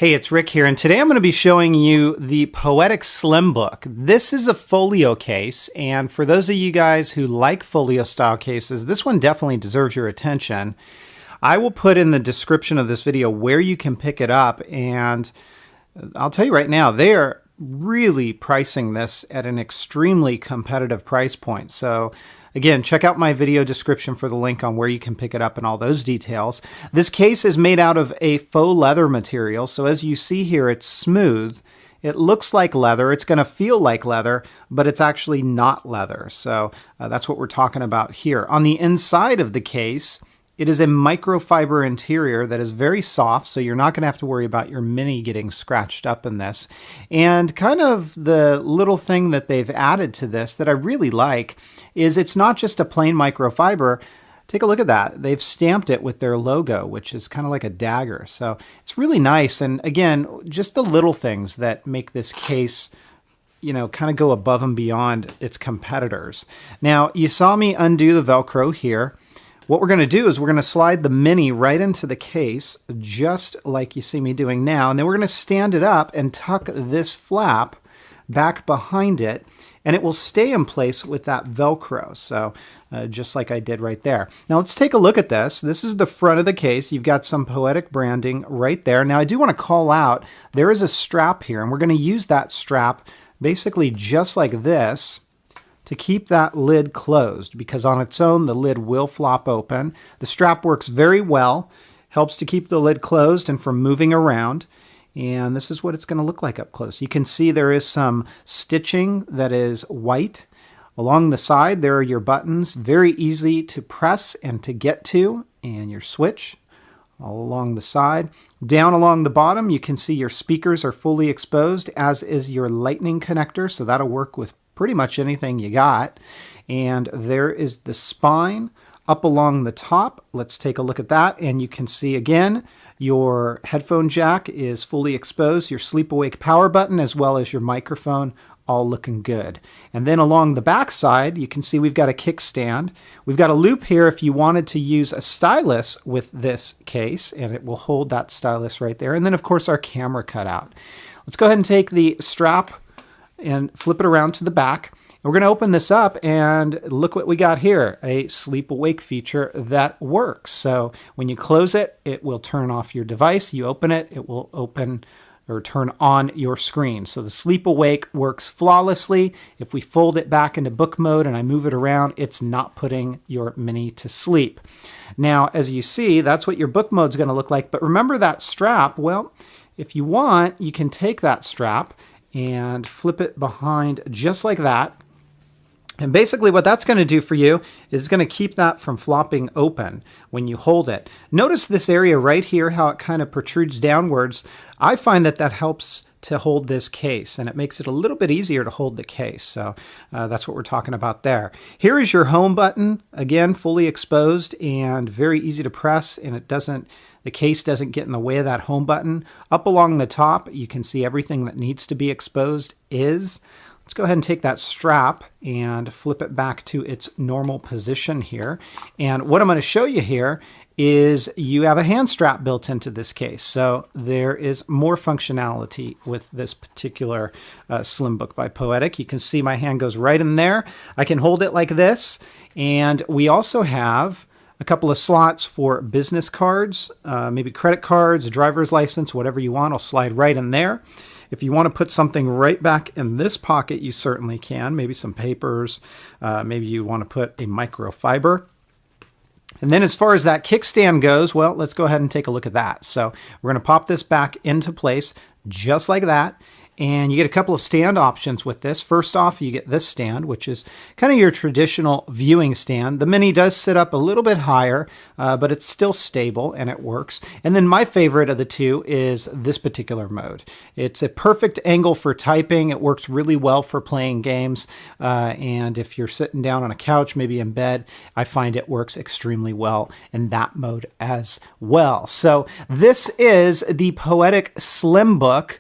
Hey, it's Rick here, and today I'm going to be showing you the Poetic Slimbook. This is a folio case, and for those of you guys who like folio style cases, this one definitely deserves your attention. I will put in the description of this video where you can pick it up, and I'll tell you right now, they are really pricing this at an extremely competitive price point. So again, check out my video description for the link on where you can pick it up and all those details. This case is made out of a faux leather material, so as you see here, it's smooth. It looks like leather, it's going to feel like leather, but it's actually not leather. So that's what we're talking about here. On the inside of the case, it is a microfiber interior that is very soft, so you're not going to have to worry about your mini getting scratched up in this. And kind of the little thing that they've added to this that I really like is it's not just a plain microfiber. Take a look at that. They've stamped it with their logo, which is kind of like a dagger. So it's really nice. And again, just the little things that make this case, you know, kind of go above and beyond its competitors. Now, you saw me undo the Velcro here. What we're going to do is we're going to slide the mini right into the case, just like you see me doing now. And then we're going to stand it up and tuck this flap back behind it, and it will stay in place with that Velcro. So just like I did right there. Now let's take a look at this. This is the front of the case. You've got some Poetic branding right there. Now I do want to call out, there is a strap here, and we're going to use that strap basically just like this to keep that lid closed, because on its own the lid will flop open. The strap works very well, helps to keep the lid closed and from moving around. And this is what it's going to look like up close. You can see there is some stitching that is white. Along the side there are your buttons, very easy to press and to get to, and your switch all along the side. Down along the bottom you can see your speakers are fully exposed, as is your lightning connector, so that'll work with pretty much anything you got. And there is the spine up along the top. Let's take a look at that, and you can see again your headphone jack is fully exposed, your sleep awake power button, as well as your microphone, all looking good. And then along the back side you can see we've got a kickstand. We've got a loop here if you wanted to use a stylus with this case, and it will hold that stylus right there. And then of course our camera cutout. Let's go ahead and take the strap and flip it around to the back. We're going to open this up, and look what we got here, a sleep awake feature that works. So when you close it, it will turn off your device. You open it, it will open or turn on your screen. So the sleep awake works flawlessly. If we fold it back into book mode and I move it around, it's not putting your mini to sleep. Now, as you see, that's what your book mode is going to look like. But remember that strap, well, if you want, you can take that strap and flip it behind just like that. And basically what that's going to do for you is going to keep that from flopping open when you hold it. Notice this area right here, how it kind of protrudes downwards. I find that that helps to hold this case, and it makes it a little bit easier to hold the case. So that's what we're talking about there. Here is your home button, again, fully exposed and very easy to press, and the case doesn't get in the way of that home button. Up along the top, you can see everything that needs to be exposed is. Let's go ahead and take that strap and flip it back to its normal position here. And what I'm going to show you here is you have a hand strap built into this case. So there is more functionality with this particular Slimbook by Poetic. You can see my hand goes right in there. I can hold it like this. And we also have a couple of slots for business cards, maybe credit cards, a driver's license, whatever you want. I'll slide right in there. If you want to put something right back in this pocket, you certainly can. Maybe some papers. Maybe you want to put a microfiber. And then as far as that kickstand goes, well, let's go ahead and take a look at that. So we're going to pop this back into place just like that. And you get a couple of stand options with this. First off, you get this stand, which is kind of your traditional viewing stand. The mini does sit up a little bit higher, but it's still stable and it works. And then my favorite of the two is this particular mode. It's a perfect angle for typing. It works really well for playing games. And if you're sitting down on a couch, maybe in bed, I find it works extremely well in that mode as well. So this is the Poetic Slimbook.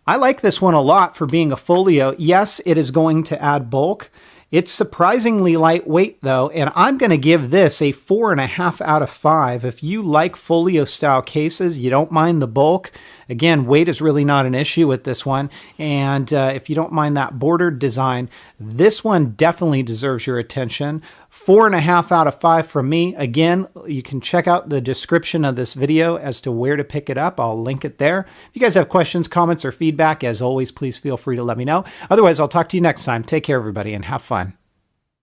I like this one a lot for being a folio. Yes, it is going to add bulk. It's surprisingly lightweight though, and I'm going to give this a 4.5 out of 5. If you like folio style cases, you don't mind the bulk. Again, weight is really not an issue with this one. And if you don't mind that bordered design, this one definitely deserves your attention. 4.5 out of 5 from me. Again, you can check out the description of this video as to where to pick it up. I'll link it there. If you guys have questions, comments, or feedback, as always, please feel free to let me know. Otherwise, I'll talk to you next time. Take care, everybody, and have fun.